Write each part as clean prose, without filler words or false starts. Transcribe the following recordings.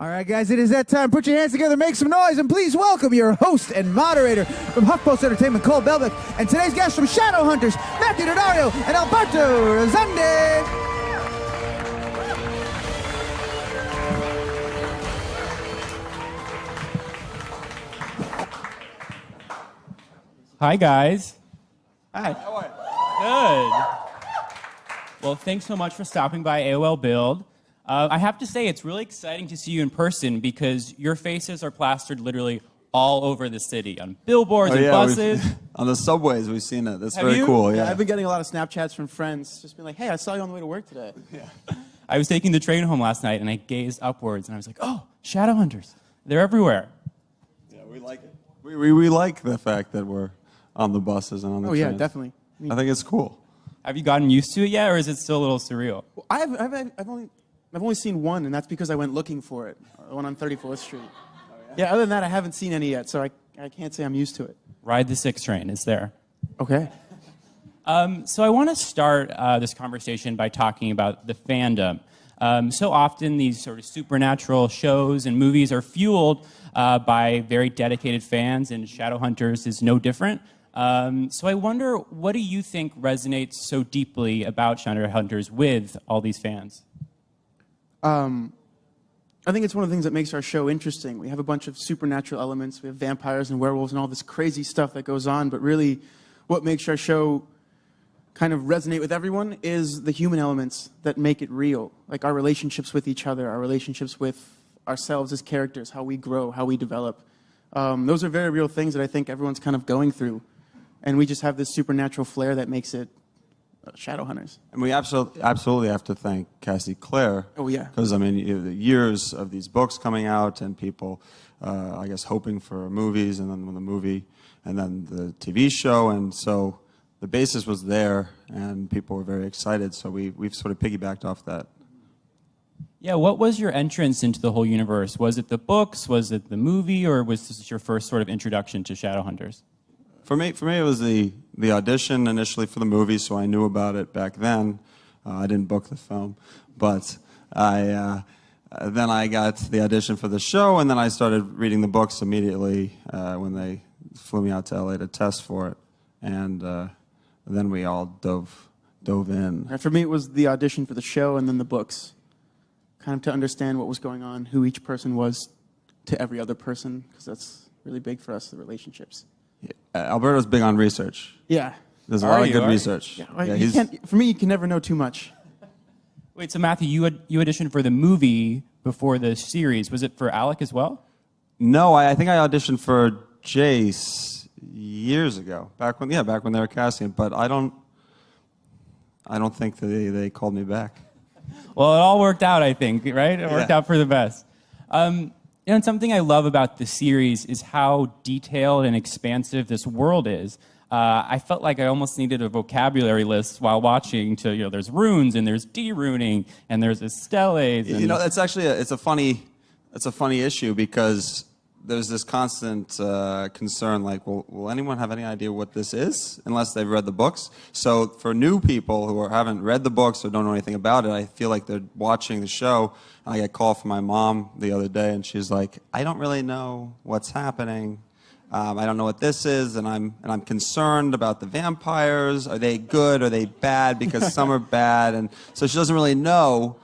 All right, guys, it is that time. Put your hands together, make some noise, and please welcome your host and moderator from HuffPost Entertainment, Cole Belvick, and today's guests from Shadowhunters, Matthew Daddario and Alberto Rosende. Hi, guys. Hi. How are Good. Well, thanks so much for stopping by AOL Build. I have to say, it's really exciting to see you in person because your faces are plastered literally all over the city, on billboards and buses. On the subways, we've seen it. That's Have very you? cool. Yeah, Yeah. I've been getting a lot of Snapchats from friends, just being like, "Hey, I saw you on the way to work today." Yeah. I was taking the train home last night, and I gazed upwards, and I was like, oh, Shadowhunters. They're everywhere. Yeah, we like it. We like the fact that we're on the buses and on the Oh trains. yeah, definitely. I think it's cool. Have you gotten used to it yet, or is it still a little surreal? Well, I've only seen one, and that's because I went looking for it. The one on 34th Street. Oh, yeah? Other than that, I haven't seen any yet, so I can't say I'm used to it. Ride the 6 train. It's there. Okay. So I want to start this conversation by talking about the fandom. So often these sort of supernatural shows and movies are fueled by very dedicated fans, and Shadowhunters is no different. So I wonder, what do you think resonates so deeply about Shadowhunters with all these fans? I think it's one of the things that makes our show interesting. We have a bunch of supernatural elements. We have vampires and werewolves and all this crazy stuff that goes on, but really what makes our show kind of resonate with everyone is the human elements that make it real. Like our relationships with each other, our relationships with ourselves as characters, how we grow, how we develop. Those are very real things that I think everyone's kind of going through. And we just have this supernatural flair that makes it Shadowhunters. And we absolutely have to thank Cassie Clare. Oh, yeah. Because, I mean, you know, the years of these books coming out and people, I guess, hoping for movies, and then the movie, and then the TV show. And so the basis was there, and people were very excited. So we've sort of piggybacked off that. Yeah, what was your entrance into the whole universe? Was it the books? Was it the movie? Or was this your first sort of introduction to Shadowhunters? For me, it was the audition initially for the movie, so I knew about it back then. I didn't book the film, but then I got the audition for the show, and then I started reading the books immediately when they flew me out to LA to test for it, and then we all dove in. For me, it was the audition for the show and then the books, kind of to understand what was going on, who each person was to every other person, because that's really big for us, the relationships. Alberto's big on research. Yeah. There's a lot of good research. Yeah, for me, you can never know too much. Wait, so Matthew, you auditioned for the movie before the series. Was it for Alec as well? No, I think I auditioned for Jace years ago, back when they were casting it, but I don't think they called me back. Well, it all worked out, I think, right? It worked out for the best. And something I love about the series is how detailed and expansive this world is. I felt like I almost needed a vocabulary list while watching. There's runes and there's de-runing and there's steles. You know, that's actually it's a funny issue because there's this constant concern, like, will anyone have any idea what this is unless they've read the books? So for new people who haven't read the books or don't know anything about it, I feel like they're watching the show. I got a call from my mom the other day, and she's like, I don't really know what's happening. I don't know what this is, and I'm concerned about the vampires. Are they good? Are they bad? Because some are bad, and so she doesn't really know.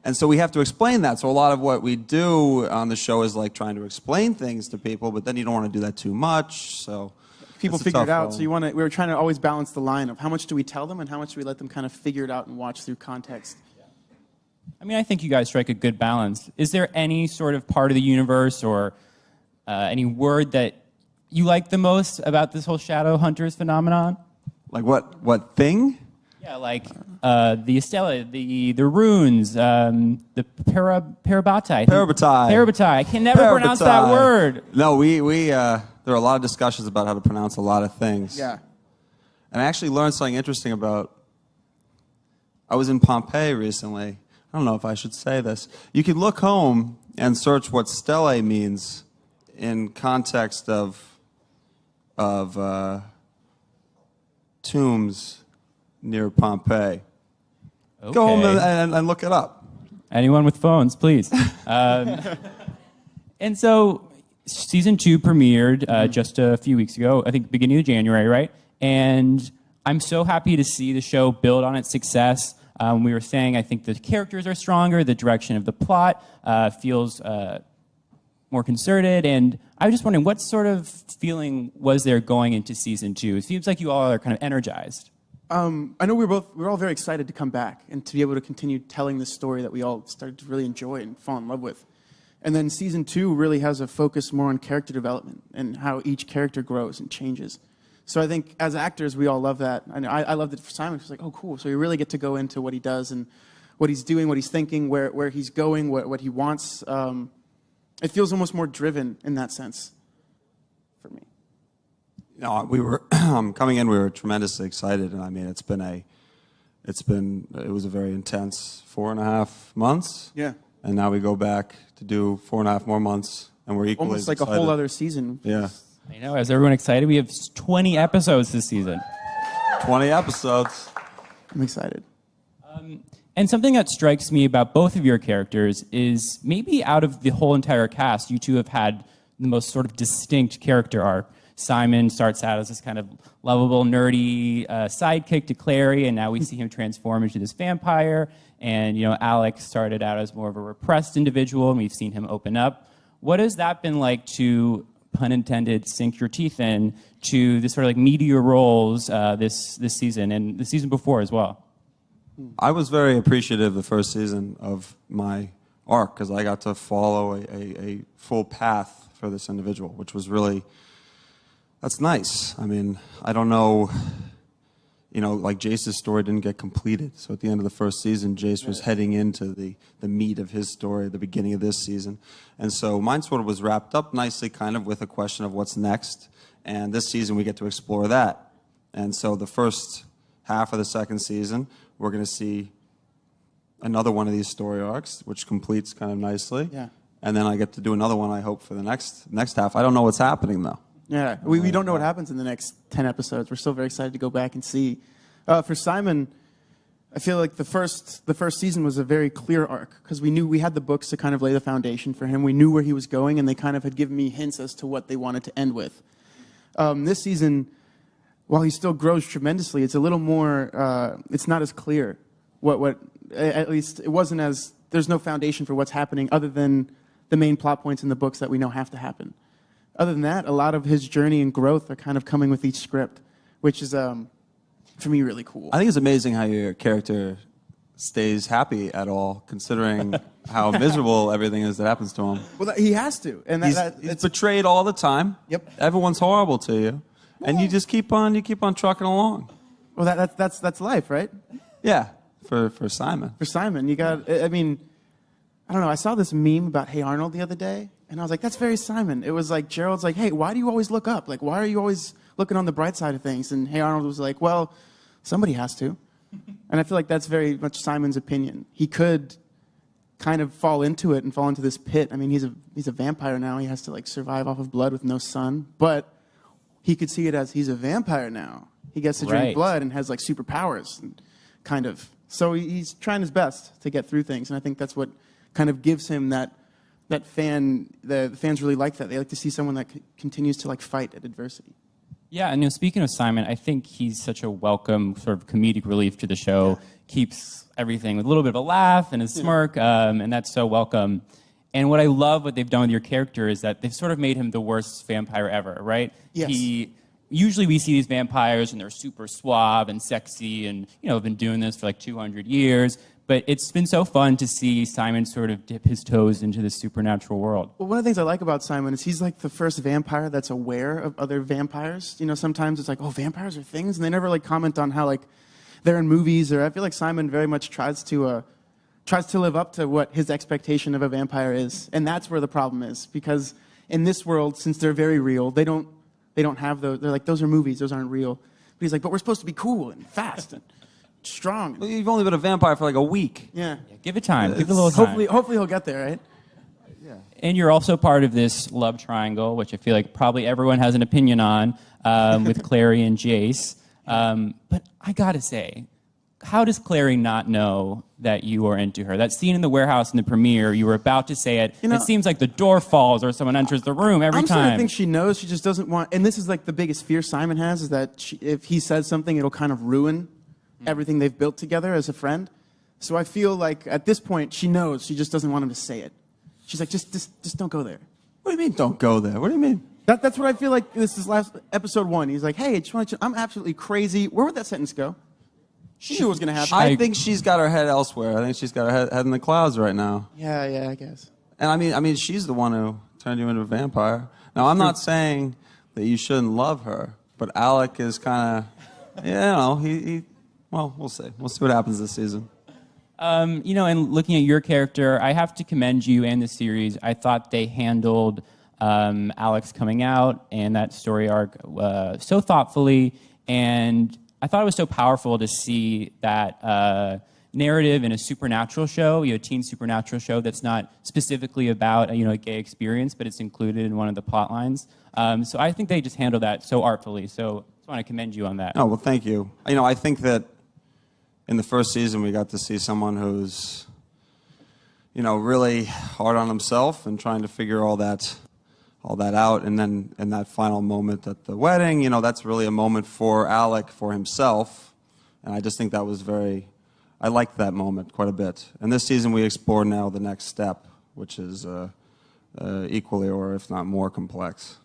And so we have to explain that. So a lot of what we do on the show is like trying to explain things to people, but then you don't want to do that too much. So people figure it out. So we were trying to always balance the line of how much do we tell them and how much do we let them kind of figure it out and watch through context. I mean, I think you guys strike a good balance. Is there any sort of part of the universe or any word that you like the most about this whole Shadowhunters phenomenon? Like what thing? Yeah, like the Estella, the runes, the Parabatai. Parabatai. I can never pronounce that word. No, there are a lot of discussions about how to pronounce a lot of things. Yeah. And I actually learned something interesting I was in Pompeii recently. I don't know if I should say this. You could look home and search what stele means in context of tombs near Pompeii. Okay. Go home and look it up. Anyone with phones, please. And so season 2 premiered just a few weeks ago, I think beginning of January, right? And I'm so happy to see the show build on its success. We were saying, I think the characters are stronger, the direction of the plot feels more concerted, and I was just wondering, what sort of feeling was there going into season 2? It seems like you all are kind of energized. I know we're all very excited to come back and to be able to continue telling this story that we all started to really enjoy and fall in love with. And then season 2 really has a focus more on character development and how each character grows and changes. So I think as actors, we all love that. I loved it for Simon. It's like, oh, cool. So you really get to go into what he does and what he's doing, what he's thinking, where he's going, what he wants. It feels almost more driven in that sense for me. No, we were coming in. We were tremendously excited, and I mean, it was a very intense 4.5 months. Yeah. And now we go back to do 4.5 more months, and we're equally almost like excited. a whole other season. Yeah. I know. Is everyone excited? We have 20 episodes this season. 20 episodes. I'm excited. And something that strikes me about both of your characters is maybe out of the whole entire cast, you two have had the most sort of distinct character arc. Simon starts out as this kind of lovable, nerdy sidekick to Clary, and now we see him transform into this vampire. And, you know, Alex started out as more of a repressed individual, and we've seen him open up. What has that been like to, pun intended, sink your teeth in to the sort of like meteor roles this season and the season before as well? I was very appreciative the first season of my arc because I got to follow a full path for this individual, which was really, that's nice. I mean, I don't know, you know, like Jace's story didn't get completed. So at the end of the first season, Jace was heading into the meat of his story at the beginning of this season. And so mine sort of was wrapped up nicely kind of with a question of what's next. And this season we get to explore that. And so the first half of the second season, we're going to see another one of these story arcs, which completes kind of nicely. Yeah. And then I get to do another one, I hope, for the next half. I don't know what's happening, though. Yeah, we don't know what happens in the next 10 episodes. We're still very excited to go back and see. For Simon, I feel like the first season was a very clear arc because we had the books to kind of lay the foundation for him. We knew where he was going, and they kind of had given me hints as to what they wanted to end with. This season, while he still grows tremendously, it's a little more, it's not as clear. At least it wasn't as, there's no foundation for what's happening other than the main plot points in the books that we know have to happen. Other than that, a lot of his journey and growth are kind of coming with each script, which is, for me, really cool. I think it's amazing how your character stays happy at all, considering how miserable everything is that happens to him. Well, he has to. And He's betrayed all the time. Yep. Everyone's horrible to you. And you just keep on trucking along. Well, that's life, right? Yeah, for Simon. For Simon, you got, I mean, I don't know. I saw this meme about Hey Arnold the other day, and I was like, that's very Simon. It was like, Gerald's like, hey, why do you always look up? Like, why are you always looking on the bright side of things? And Hey Arnold was like, well, somebody has to. And I feel like that's very much Simon's opinion. He could kind of fall into it and fall into this pit. I mean, he's a vampire now. He has to like survive off of blood with no sun. But he could see it as he's a vampire now. He gets to drink blood and has like superpowers, and kind of. So he's trying his best to get through things, and I think that's what kind of gives him that fan. The fans really like that. They like to see someone that continues to like fight at adversity. Yeah, and you know, speaking of Simon, I think he's such a welcome sort of comedic relief to the show. Yeah. Keeps everything with a little bit of a laugh and a smirk, and that's so welcome. And what I love what they've done with your character is that they've sort of made him the worst vampire ever, right? Yes. Usually we see these vampires and they're super suave and sexy and, you know, have been doing this for like 200 years. But it's been so fun to see Simon sort of dip his toes into this supernatural world. Well, one of the things I like about Simon is he's like the first vampire that's aware of other vampires. You know, sometimes it's like, oh, vampires are things, and they never like comment on how like they're in movies. Or I feel like Simon very much tries to live up to what his expectation of a vampire is, and that's where the problem is. Because in this world, since they're very real, they don't have those. They're like, those are movies, those aren't real. But he's like, but we're supposed to be cool and fast and strong. Well, you've only been a vampire for like a week. Yeah. Give it time. Give it a little time. Hopefully he'll get there, right? Yeah. And you're also part of this love triangle, which I feel like probably everyone has an opinion on, with Clary and Jace. But I gotta say, how does Clary not know that you are into her? That scene in the warehouse in the premiere, you were about to say it. It seems like the door falls or someone enters the room every time. I think she knows. She just doesn't want. And this is like the biggest fear Simon has, is that if he says something, it'll kind of ruin everything they've built together as a friend. So I feel like at this point she knows. She just doesn't want him to say it. She's like, just don't go there. What do you mean, don't go there? What do you mean? That's what I feel like. This is last episode 1. He's like, hey, I just want you. I'm absolutely crazy. Where would that sentence go? She knew what was going to happen. I think she's got her head elsewhere. I think she's got her head in the clouds right now. Yeah, I guess. And I mean, she's the one who turned you into a vampire. Now, I'm not saying that you shouldn't love her, but Alec is kind of, well, we'll see. We'll see what happens this season. And looking at your character, I have to commend you and the series. I thought they handled Alex coming out and that story arc so thoughtfully, and I thought it was so powerful to see that narrative in a supernatural show, a teen supernatural show that's not specifically about a gay experience, but it's included in one of the plot lines. So I think they just handled that so artfully. So I just want to commend you on that. Oh, well, thank you. I think that in the first season we got to see someone who's, really hard on himself and trying to figure all that out, and then in that final moment at the wedding, that's really a moment for Alec, for himself, and I just think that was I liked that moment quite a bit. And this season we explore now the next step, which is equally or if not more complex.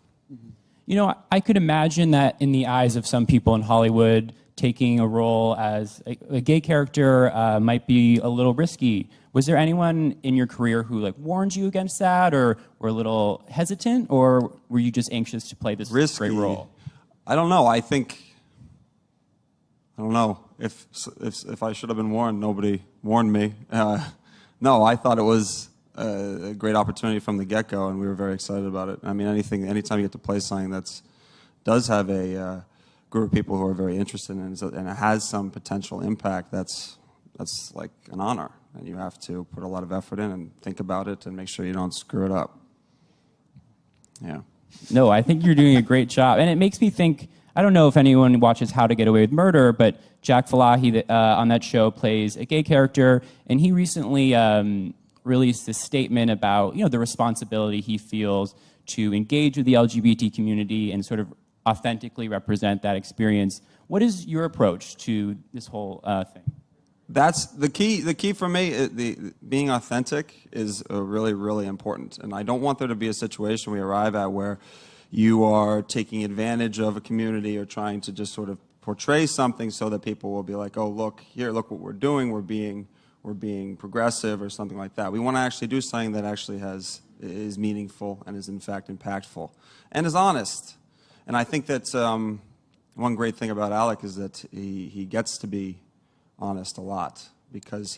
I could imagine that in the eyes of some people in Hollywood, taking a role as a gay character might be a little risky. Was there anyone in your career who warned you against that, or were a little hesitant, or were you just anxious to play this great role? I don't know. I don't know if I should have been warned. Nobody warned me. No, I thought it was a great opportunity from the get-go, and we were very excited about it. I mean, anytime you get to play something that does have a group of people who are very interested in it, and it has some potential impact, that's like an honor. And you have to put a lot of effort in and think about it and make sure you don't screw it up. Yeah. No, I think you're doing a great job. And it makes me think, I don't know if anyone watches How to Get Away with Murder, but Jack Falahi on that show plays a gay character, and he recently released this statement about the responsibility he feels to engage with the LGBT community and sort of authentically represent that experience. What is your approach to this whole thing? That's the key. The key for me, being authentic is really, really important. And I don't want there to be a situation we arrive at where you are taking advantage of a community or trying to just sort of portray something so that people will be like, oh, look what we're doing. We're being progressive or something like that. We want to actually do something that actually is meaningful and is in fact impactful and is honest. And I think that one great thing about Alec is that he gets to be honest a lot, because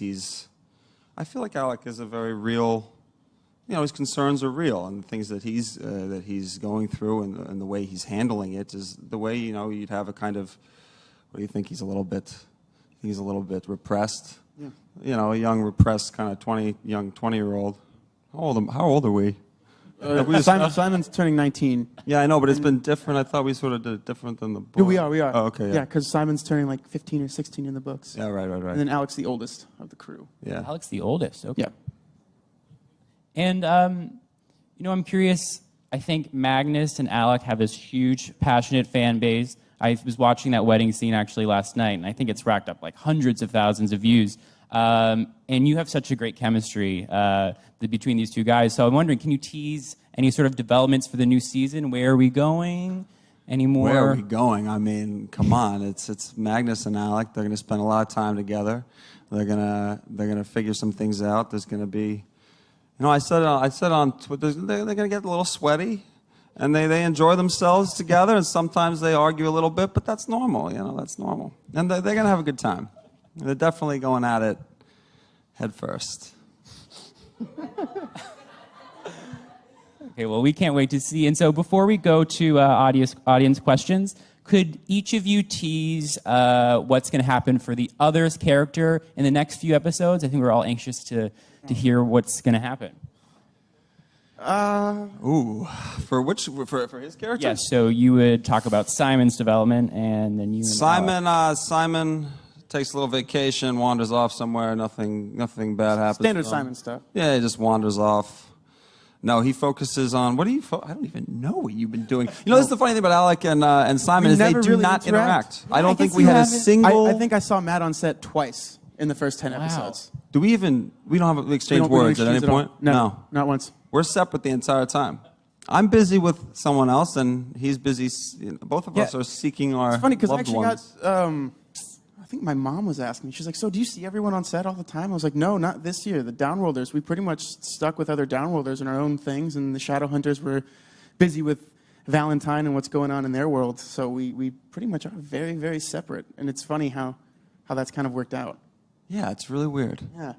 I feel like Alec is a very real, his concerns are real, and the things that he's going through and the way he's handling it is the way, you'd have a kind of, what do you think, he's a little bit repressed? Yeah. A young repressed kind of 20-year-old. How old are we? Simon's turning 19. Yeah, I know, but it's been different. I thought we sort of did it different than the book. We are. Oh, okay. Yeah, because Simon's turning 15 or 16 in the books. Yeah, right. And then Alec's the oldest of the crew. Yeah. Alec's the oldest. Okay. Yeah. And I'm curious. I think Magnus and Alec have this huge, passionate fan base. I was watching that wedding scene actually last night, and I think it's racked up hundreds of thousands of views. And you have such a great chemistry between these two guys. So I'm wondering, can you tease any sort of developments for the new season? Where are we going? Any more? Where are we going? I mean, come on! It's Magnus and Alec. They're going to spend a lot of time together. They're gonna figure some things out. There's going to be, I said on Twitter, they're going to get a little sweaty, and they enjoy themselves together. And sometimes they argue a little bit, but that's normal. That's normal. And they're going to have a good time. They're definitely going at it head first. Okay, well, we can't wait to see. And so before we go to audience questions, could each of you tease what's going to happen for the other's character in the next few episodes? I think we're all anxious to hear what's going to happen. For his character? Yes, so you would talk about Simon's development, and then you and Simon takes a little vacation, wanders off somewhere. Nothing bad happens. Standard Simon stuff. Yeah, he just wanders off. No, he focuses on, what do you, I don't even know what you've been doing. You know, this is the funny thing about Alec and Simon is they never do really not interact. I don't think guess we you had a haven't. single... I think I saw Matt on set twice in the first 10 episodes. Do we don't have We exchange don't words at exchange any all. point? No, not once. We're separate the entire time. I'm busy with someone else, and he's busy. Both of us are seeking our It's funny because I loved actually ones. got, I think my mom was asking me, she's like, so do you see everyone on set all the time? I was like, no, not this year. The Downworlders, we pretty much stuck with other Downworlders in our own things, and the Shadowhunters were busy with Valentine and what's going on in their world. So we pretty much are very, very separate. And it's funny how that's kind of worked out. Yeah, it's really weird. Yeah.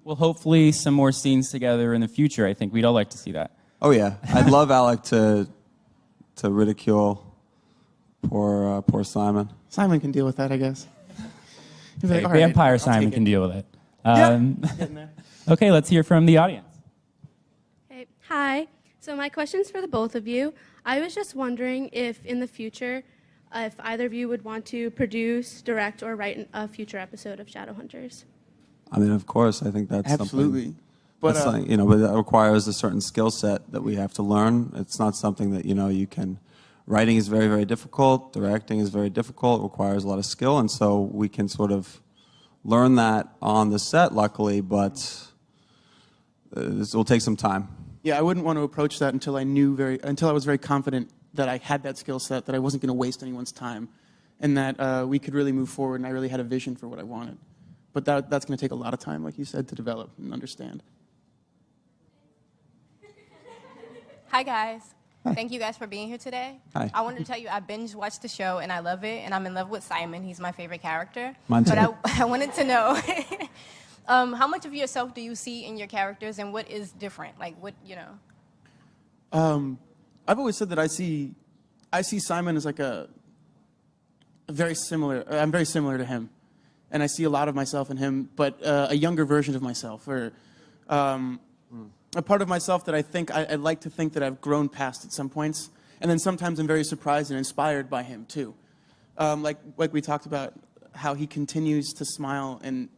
Well, hopefully some more scenes together in the future. I think we'd all like to see that. Oh yeah, I'd love Alec to ridicule poor Simon. Simon can deal with that, I guess. He's like, Hey, "All right, Vampire I'll Simon take can it." deal with it. Getting there. Okay, let's hear from the audience. Hey, hi. So my question's for the both of you. I was just wondering if in the future, if either of you would want to produce, direct, or write a future episode of Shadowhunters. I mean, of course, I think that's Absolutely. something. But, That's something, but that requires a certain skill set that we have to learn. It's not something that you can. Writing is very, very difficult. Directing is very difficult. It requires a lot of skill, and so we can sort of learn that on the set, luckily. But this will take some time. yeah, I wouldn't want to approach that until I was very confident that I had that skill set, that I wasn't going to waste anyone's time, and that we could really move forward, and I really had a vision for what I wanted. But that's going to take a lot of time, like you said, to develop and understand. Hi, guys. Thank you guys for being here today. Hi. I wanted to tell you I binge watched the show, and I love it, and I'm in love with Simon. He's my favorite character. Mine too. But I wanted to know, how much of yourself do you see in your characters, and what is different? Like, I've always said that I see Simon as like I'm very similar to him, and I see a lot of myself in him, but a younger version of myself, or a part of myself that I'd like to think that I've grown past at some points, and then sometimes I'm very surprised and inspired by him too. Like we talked about, how he continues to smile and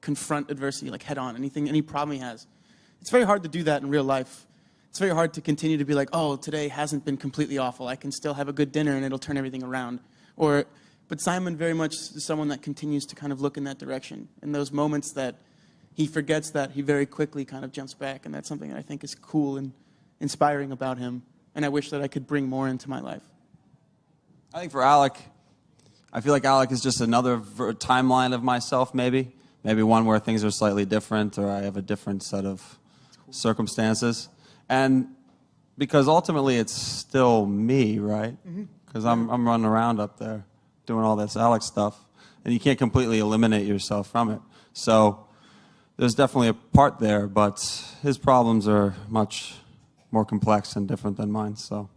confront adversity like head on, any problem he has. It's very hard to do that in real life. It's very hard to continue to be like, oh, today hasn't been completely awful. I can still have a good dinner and it'll turn everything around. But Simon very much is someone that continues to kind of look in that direction. In those moments that he forgets that, he very quickly kind of jumps back, and that's something that I think is cool and inspiring about him, and I wish that I could bring more into my life. I think for Alec, I feel like Alec is just another timeline of myself, maybe one where things are slightly different, or I have a different set of circumstances. And because ultimately it's still me, right? Because I'm running around up there doing all this Alec stuff, and you can't completely eliminate yourself from it. So there's definitely a part there, but his problems are much more complex and different than mine. So.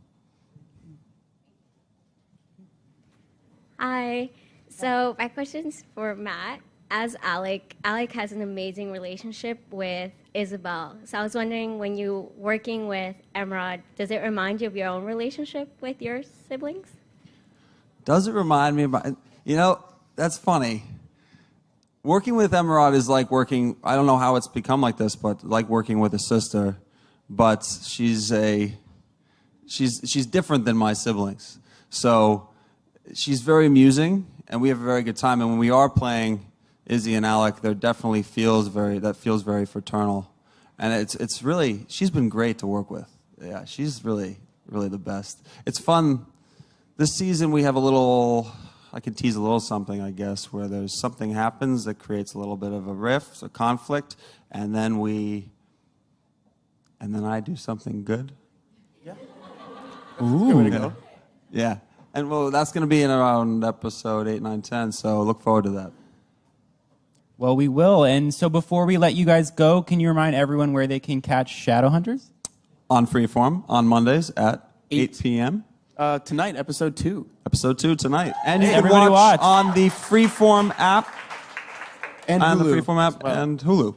Hi. So my question's for Matt. As Alec has an amazing relationship with Isabel. So I was wondering, when you're working with Emerald, does it remind you of your own relationship with your siblings? Does it remind me about, that's funny. Working with Emerald is like working, I don't know how it's become like this, but like working with a sister. But she's different than my siblings. So she's very amusing, and we have a very good time. And when we are playing Izzy and Alec, there definitely feels very fraternal. And it's really, she's been great to work with. Yeah, she's really, really the best. It's fun. This season we have I can tease a little something, I guess, where there's something happens that creates a little bit of a rift, a conflict, and then I do something good. Yeah. Ooh. Good way to go. Yeah. And well, that's going to be in around episode 8, 9, 10, so look forward to that. Well, we will. And so before we let you guys go, can you remind everyone where they can catch Shadowhunters? On Freeform, on Mondays at 8 p.m. Tonight, episode 2. Episode 2 tonight. And you can Everybody watch. on the Freeform app. And on the Hulu Freeform app as well. and Hulu.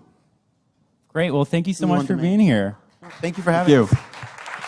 Great. Well, thank you so Hulu much on for demand. being here. Thank you for having Thank us. you.